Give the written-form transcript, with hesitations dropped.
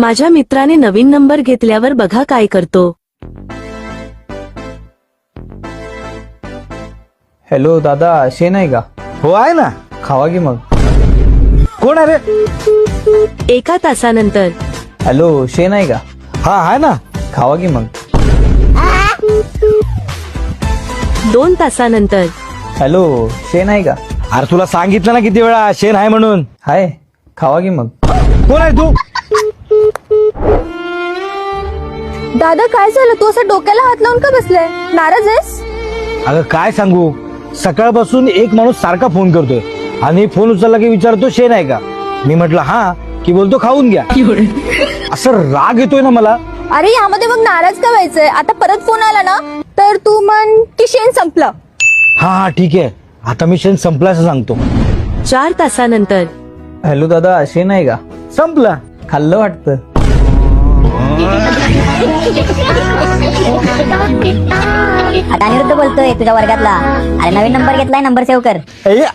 माझ्या मित्राने नवीन नंबर घेतल्यावर बघा काय करतो. हॅलो दादा, शेण आहे का? हो आहे ना. खावा की मग. कोण आहे रे? 1 तासानंतर. हॅलो, शेण आहे का? हा आहे ना. खावा की मग. 2 तासानंतर. हॅलो, शेण आहे का? अरे तुला सांगितलं ना किती वेळा शेण आहे म्हणून. हाय, खावा की मग. कोण आहे तू? दादा काय झालं, तू असं डोक्याला हात लावून का बसलाय? नाराज आहेस? अगं काय सांगू, सकाळपासून एक माणूस सारखा फोन करतोय आणि फोन उचलला की विचारतो शेण आहे का. मी म्हटलं हा, की बोलतो खाऊन घ्या. असं राग येतोय ना मला. अरे यामध्ये मग नाराज का व्हायचंय? आता परत फोन आला ना तर तू म्हण की शेण संपलं. हा हा ठीक आहे, आता मी शेण संपलं असं सांगतो. 4 तासानंतर. हॅलो दादा, शेण आहे का? संपला. खाल्लं वाटतं. आता अनिरुद्ध बोलतोय तुझ्या वर्गातला. अरे नवीन नंबर घेतलाय, नंबर सेव्ह कर. ए,